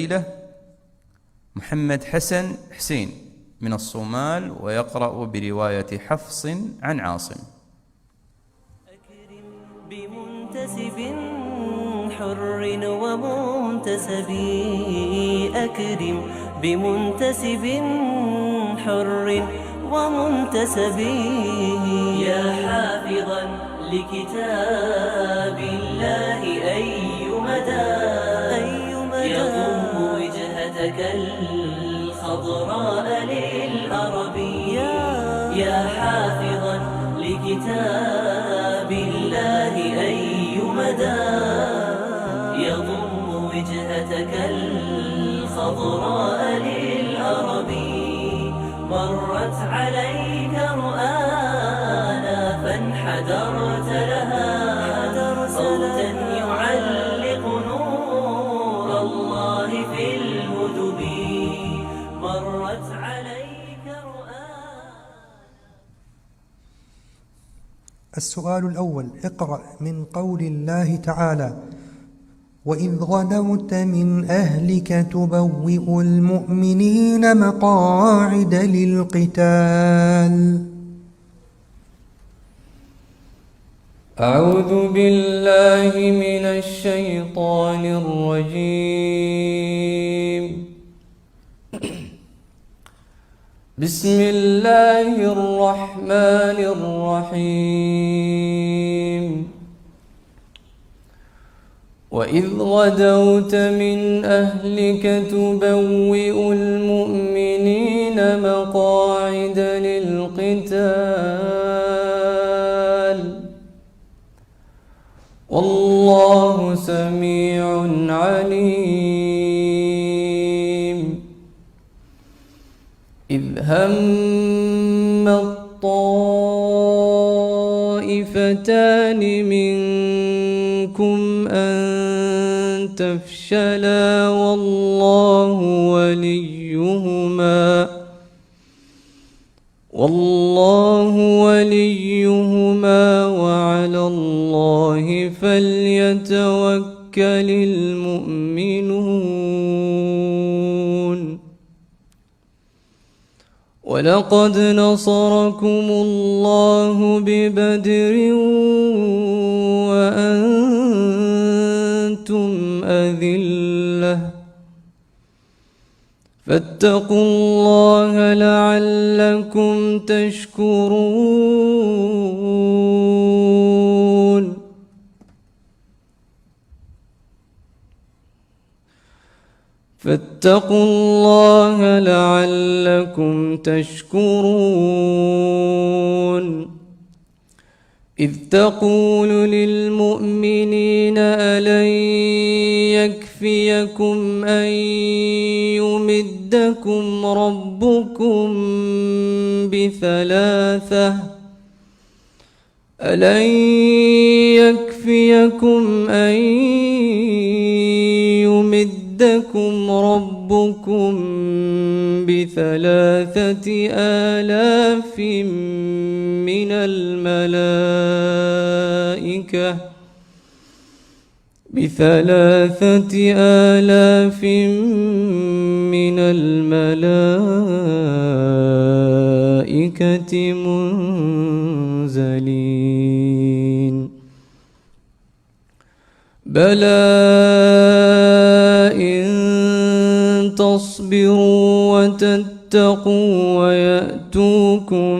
الفضيلة محمد حسن حسين من الصومال، ويقرأ برواية حفص عن عاصم. أكرم بمنتسب حر ومنتسب، أكرم بمنتسب حر ومنتسب، يا حافظا لكتاب الله أي مدى يضم وجهتك الخضراء للأرب، يا حافظا لكتاب الله أي مدى يضم وجهتك الخضراء للأرب، مرت عليك رؤانا فانحدرت لها صوتا يعلق نور الله في الهدب، مرت عليك رؤانا. السؤال الأول: اقرأ من قول الله تعالى: وإذ غدوت من أهلك تبوئ المؤمنين مقاعد للقتال. أعوذ بالله من الشيطان الرجيم. بسم الله الرحمن الرحيم. وإذ غدوت من أهلك تبوئ المؤمنين مقاعد للقتال، والله سميع عليم. إذ هم الطائفتان منكم أن تفشلا والله وليهما وعلى الله فليتوكل المؤمنون. ولقد نصركم الله ببدر وأنتم أذلة، فاتقوا الله لعلكم تشكرون. فاتقوا الله لعلكم تشكرون. إذ تقول للمؤمنين ألن يكفيكم أن يمدكم ربكم بثلاثة آلاف من الملائكة منزلين. بلى إن تصبروا وتتقوا ويأتوكم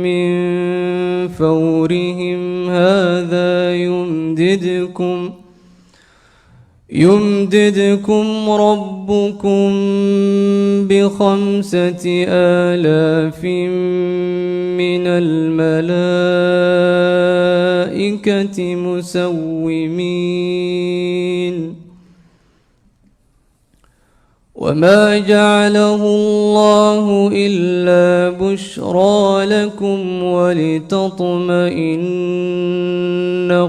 من فورهم هذا يمددكم ربكم ب5,000 من الملائكة مسومين. وما جعله الله إلا بشرى لكم ولتطمئن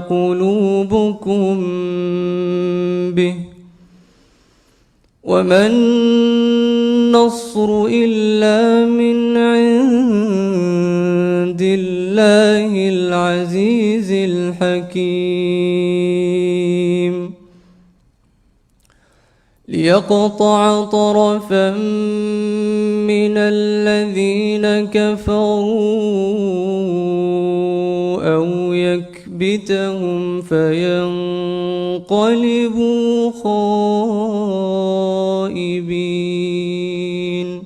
قلوبكم به، وما النصر إلا من عند الله العزيز الحكيم. يقطع طرفا من الذين كفروا أو يكبتهم فينقلبوا خائبين.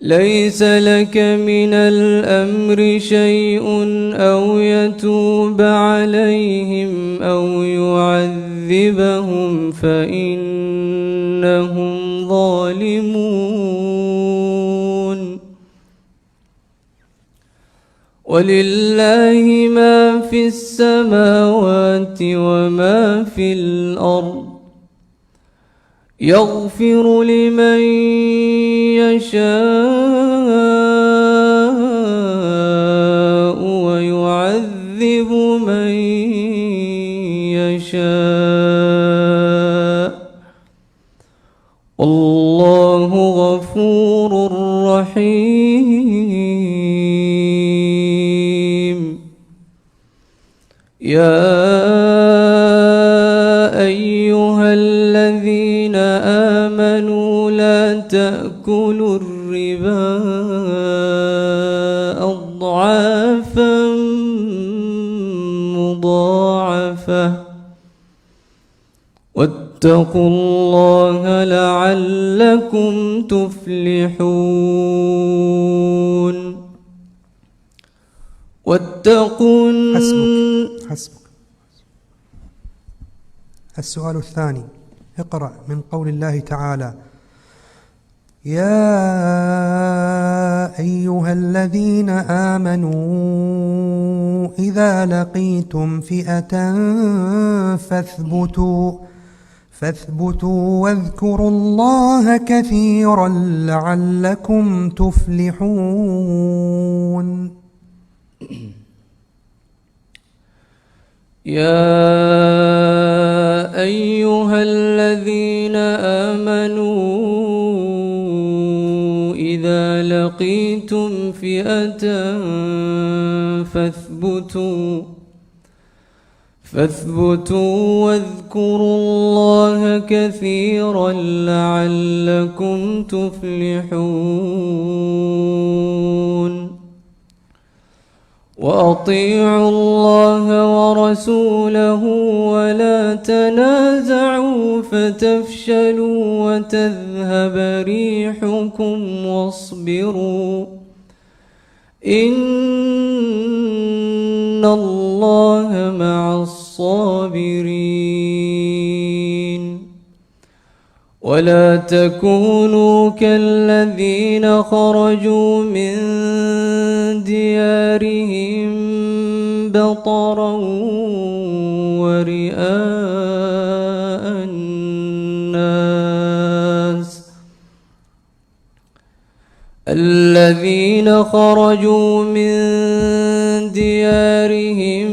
ليس لك من الأمر شيء أو يتوب عليهم أو يعذبهم فإنهم ظالمون. ولله ما في السماوات وما في الأرض. يغفر لمن يشاء ويعذب من يشاء. والله غفور رحيم. يا أيها الذين آمنوا لا تأكلوا الربا أضعافا مضاعفة واتقوا الله لعلكم تفلحون. واتقوا حسبك. السؤال الثاني، اقرأ من قول الله تعالى: يا أيها الذين آمنوا إذا لقيتم فئة فاثبتوا واذكروا الله كثيرا لعلكم تفلحون. يا أيها الذين آمنوا إذا لقيتم فئة فاثبتوا واذكروا الله كثيرا لعلكم تفلحون. وأطيعوا الله ورسوله ولا تنازعوا فتفشلوا وتذهب ريحكم واصبروا إن الله مع الصابرين. ولا تكونوا كالذين خرجوا من ديارهم بطرا ورئاء الناس. الذين خرجوا من ديارهم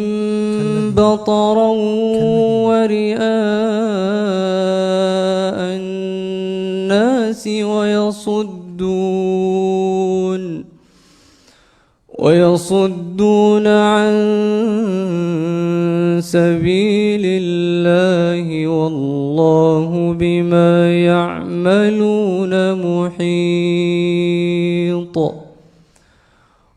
بطرا ورئاء الناس ويصدون عن سبيل الله والله بما يعملون محيط.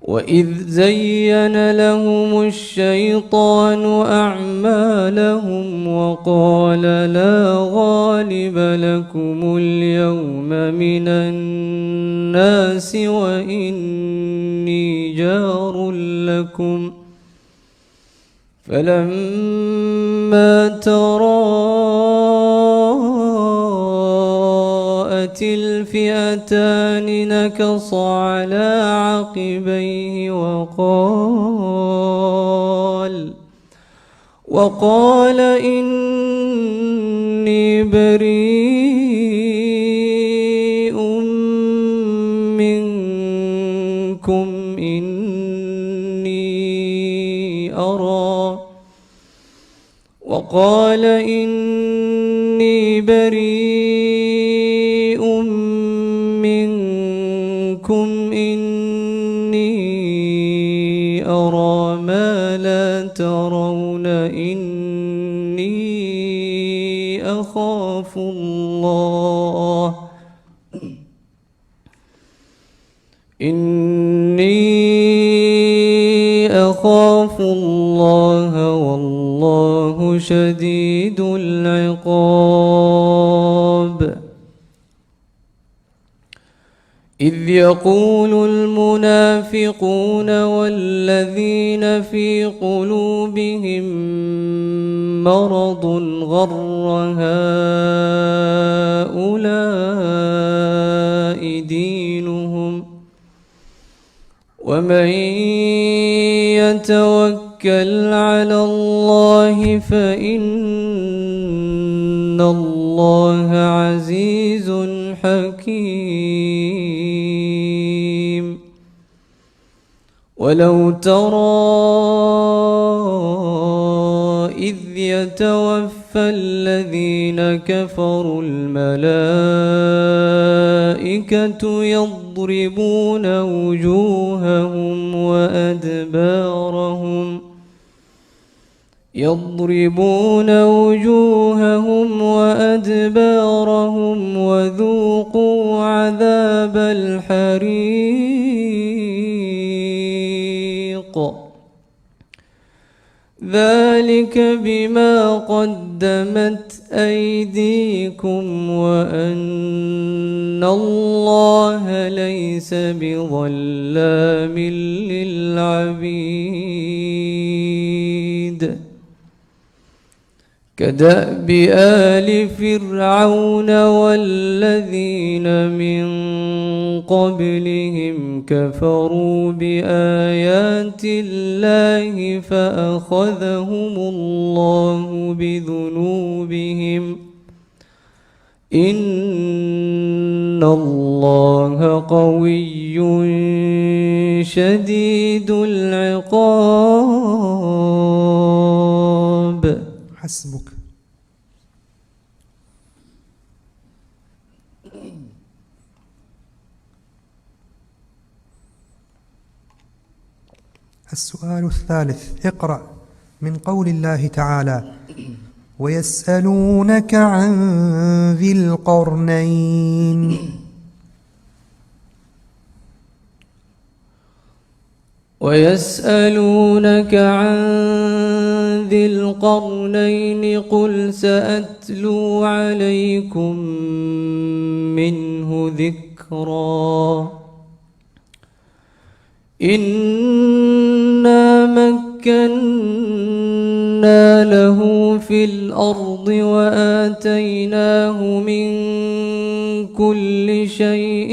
وإذ زين لهم الشيطان أعمالهم وقال لا غالب لكم اليوم من الناس وإني جار لكم فلما تراءت الفئتان نكص على عقبيه وقال إني بريء منكم إني أرى ما لا ترون إني أخاف أخاف الله والله شديد العقاب. إذ يقول المنافقون والذين في قلوبهم مرض غر هؤلاء دينهم ومن يتوكل على الله فإن الله عزيز حكيم. ولو ترى إذ يتوفى الذين كفروا الملائكة يضربون وجوههم وأدبارهم وذوقوا عذاب الحريق ذلك بما قدمت أيديكم وأن الله ليس بظلام للعبيد. كدأب آل فرعون والذين من قبلهم كفروا بآيات الله فأخذهم الله بذنوبهم إن الله قوي شديد العقاب. حسبك. السؤال الثالث. اقرأ من قول الله تعالى: ويسألونك عن ذي القرنين. ويسألونك عن ذي القرنين قل سأتلو عليكم منه ذكرا. إنا مكنا له في الأرض وآتيناه من كل شيء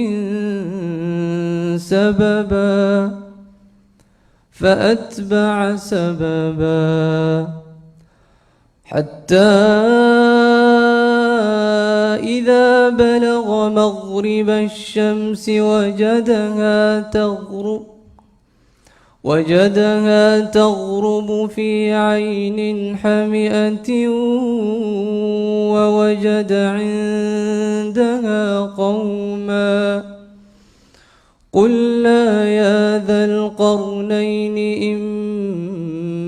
سببا فأتبع سببا حتى إذا بلغ مغرب الشمس وجدها تغرب في عين حمئة ووجد عندها قوما قلنا يا ذا القرنين إما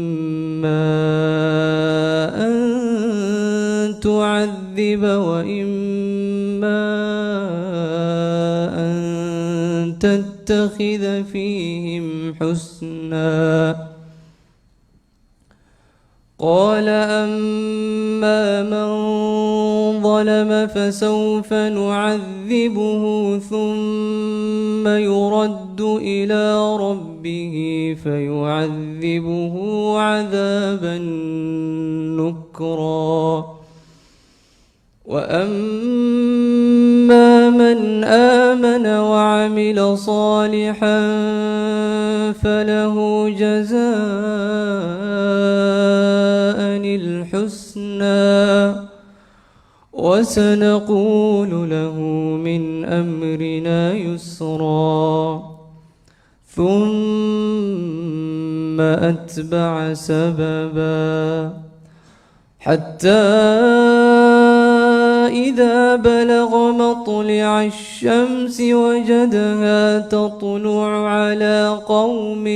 أن تعذب وإما أن تتخذ فيهم حسنا. قال أما من ظلم فسوف نعذبه ثم يرد إلى ربه فيعذبه عذابا نكرا. وأما من آمن وعمل صالحا فله جزاء الحسنى وسنقول له من أمرنا يسرا. ثم أتبع سببا حتى إذا بلغ مطلع الشمس وجدها تطلع على قوم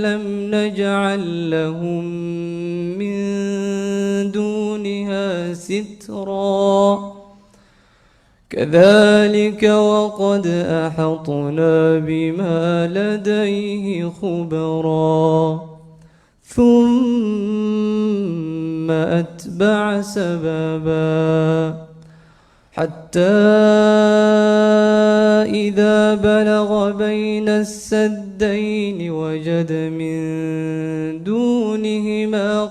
لم نجعل لهم من دونها سترا كذلك وقد أحطنا بما لديه خبرا ثم أتبع سببا حتى إذا بلغ بين السدين وجد من دونهما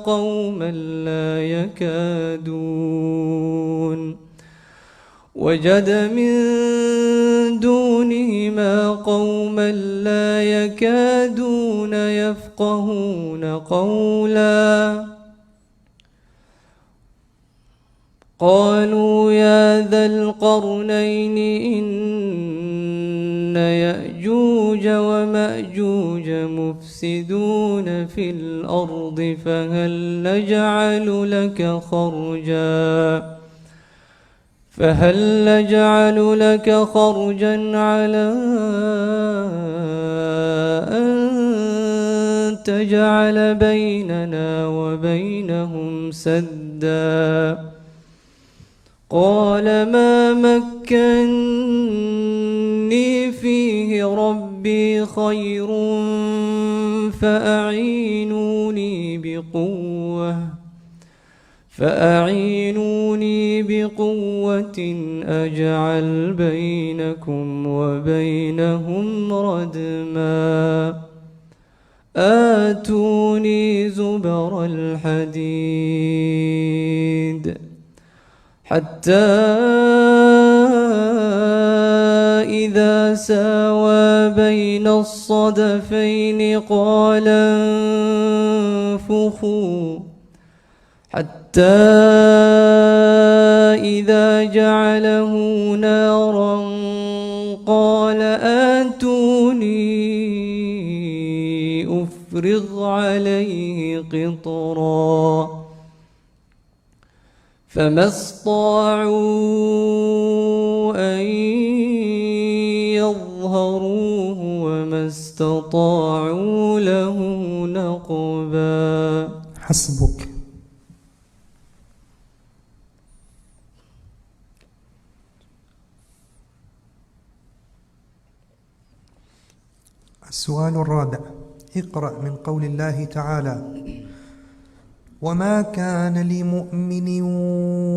قوما لا يكادون يفقهون قولا قالوا يا ذا القرنين إن يأجوج ومأجوج مفسدون في الأرض فهل نجعل لك خرجا على أن تجعل بيننا وبينهم سدا قال ما مكني فيه ربي خير فأعينوني بقوة أجعل بينكم وبينهم ردما آتوني زبر الحديد حتى إذا ساوى بين الصدفين قال انفخوا حتى إذا جعله نارا قال آتوني أفرغ عليه قطرا فما استطاعوا أن يظهروه وما استطاعوا له نقبا. حسبك. السؤال الرابع: اقرأ من قول الله تعالى: وما كان لمؤمن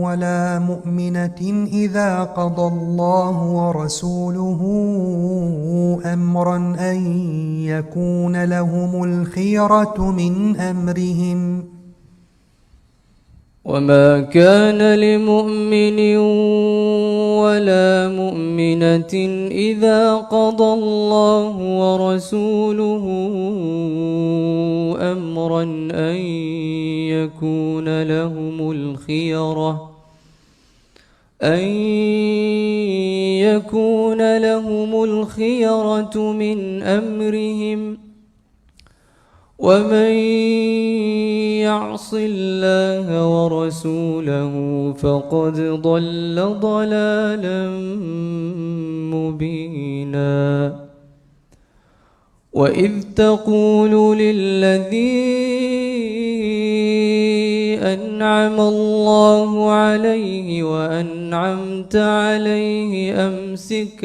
ولا مؤمنة إذا قضى الله ورسوله أمرا أن يكون لهم الخيرة من أمرهم. وما كان لمؤمن ولا مؤمنة إذا قضى الله ورسوله أمرا أن يكون لهم الخيرة من أمرهم ومن يعص الله ورسوله فقد ضل ضلالا مبينا. وإذ تقول للذي أنعم الله عليه وأنعمت عليه أمسك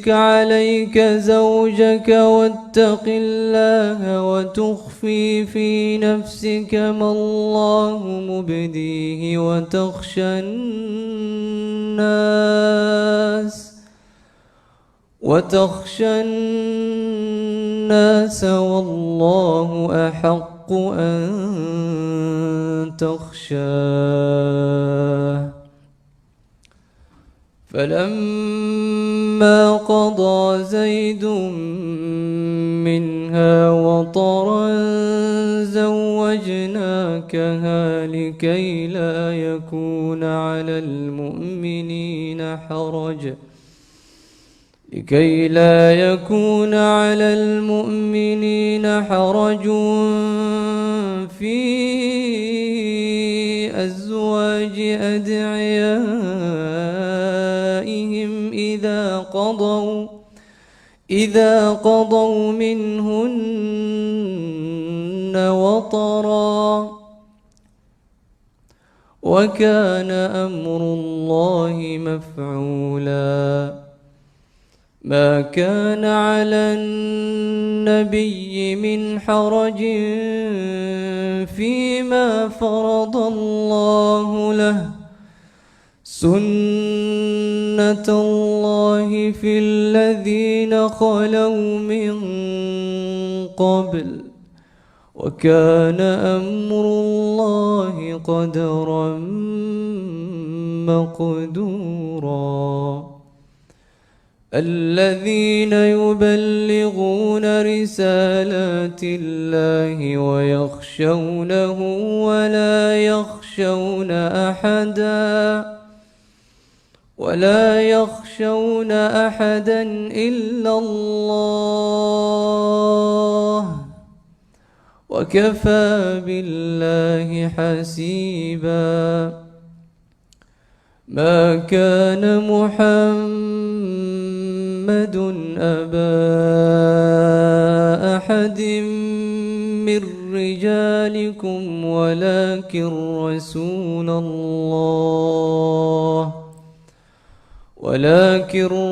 عليك زوجك واتق الله وتخفي في نفسك ما الله مبديه وتخشى الناس والله أحق أن تخشاه. فلما قضى زيد منها وطرا زوجناكها لكي لا يكون على المؤمنين حرج في أزواج أدعيائهم إذا قضوا منهن وطرا. وكان أمر الله مفعولا ما كان على النبي من حرج فيما فرض الله له سنة الله في الذين خلوا من قبل وكان أمر الله قدرا مقدورا الذين يبلغون رسالات الله ويخشونه ولا يخشون أحدا إلا الله وكفى بالله حسيبا ما كان محمد أبا أحد من رجالكم ولكن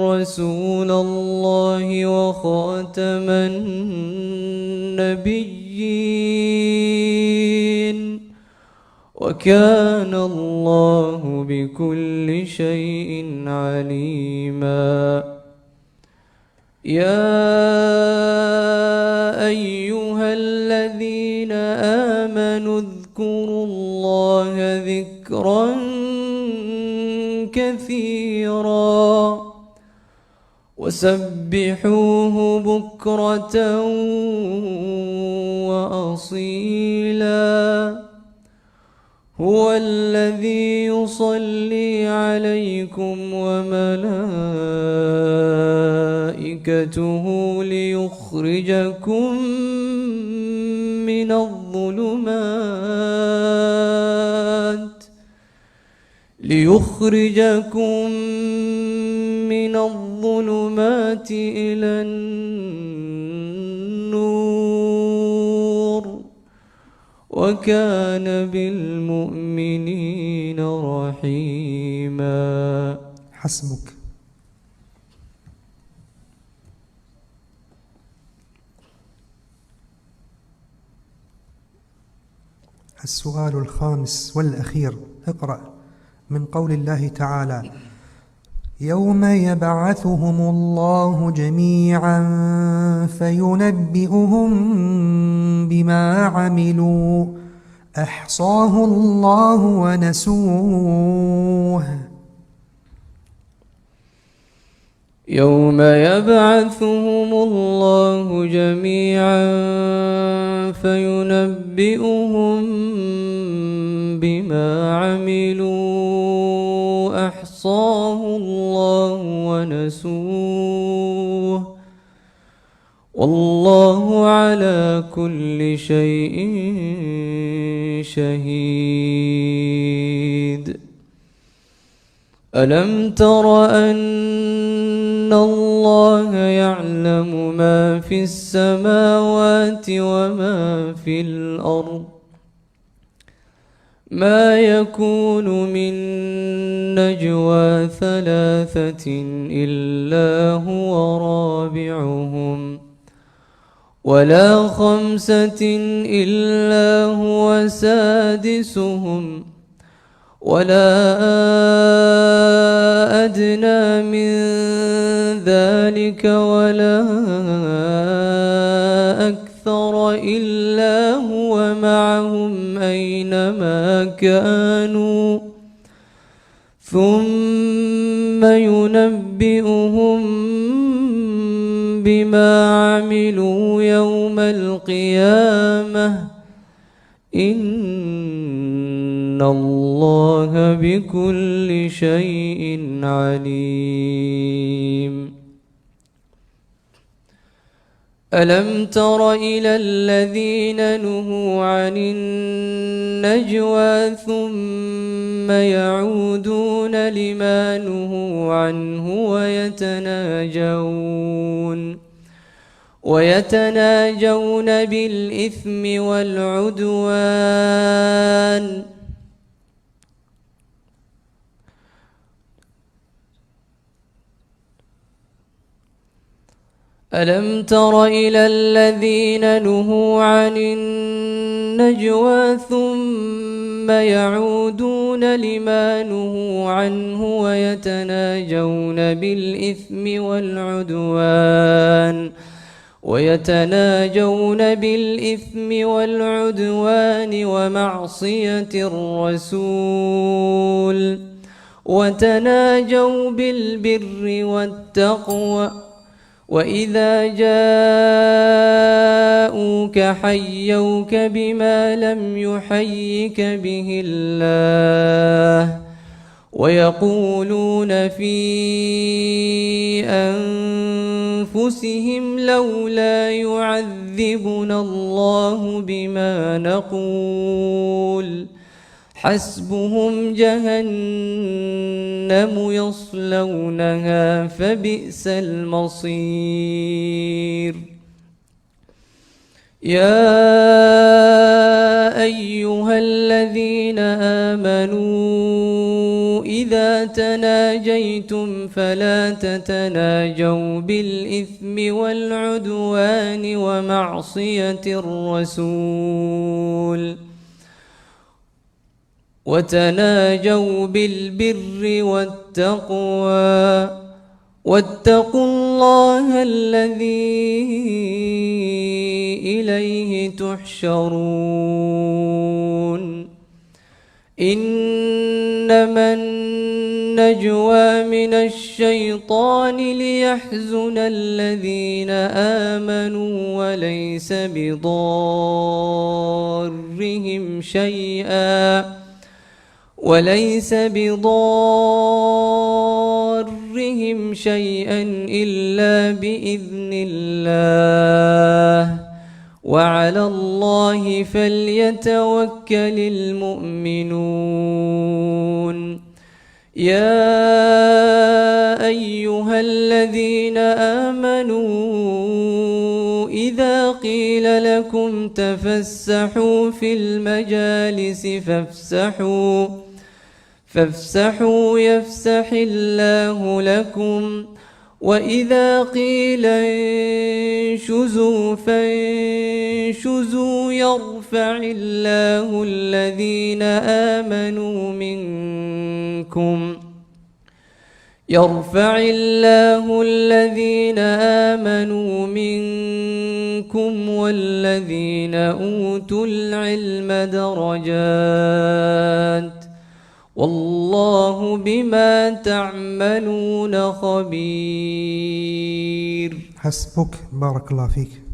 رسول الله وخاتم النبيين وكان الله بكل شيء عليما يا أيها الذين آمنوا اذكروا الله ذكرا كثيرا وسبحوه بكرة وأصيلا هو الذي يصلي عليكم وملائكته ليخرجكم من الظلمات إلى النور وكان بالمؤمنين رحيما. حسبك. السؤال الخامس والأخير، اقرأ من قول الله تعالى: يوم يبعثهم الله جميعا فينبئهم بما عملوا أحصاه الله ونسوه. يوم يبعثهم الله جميعا فينبئهم بما عملوا أحصاه الله ونسوه والله على كل شيء شهيد. ألم تر أن الله يعلم ما في السماوات وما في الأرض ما يكون من نجوى ثلاثة إلا هو رابعهم ولا خمسة إلا هو سادسهم ولا أدنى من ذلك ولا أكثر إلا هو معهم أينما كانوا ثم ينبئهم بما عملوا يوم القيامة إن الله بكل شيء عليم. ألم تر إلى الذين نهوا عن النجوى ثم يعودون لما نهوا عنه ويتناجون بالإثم والعدوان ألم تر إلى الذين نهوا عن النجوى ثم يعودون لما نهوا عنه ويتناجون بالإثم والعدوان ومعصية الرسول وتناجوا بالبر والتقوى وإذا جاءوك حيوك بما لم يحيك به الله ويقولون في أنفسهم لولا يعذبنا الله بما نقول حسبهم جهنم يصلونها فبئس المصير. يا أيها الذين آمنوا إذا تناجيتم فلا تتناجوا بالإثم والعدوان ومعصية الرسول وتناجوا بالبر والتقوى واتقوا الله الذي إليه تحشرون. إنما النجوى من الشيطان ليحزن الذين آمنوا وليس بضارهم شيئا إلا بإذن الله وعلى الله فليتوكل المؤمنون. يا أيها الذين آمنوا إذا قيل لكم تفسحوا في المجالس فافسحوا يفسح الله لكم وإذا قيل انشزوا فانشزوا يرفع الله الذين آمنوا منكم والذين أوتوا العلم درجات والله بما تعملون خبير. حسبك. بارك الله فيك.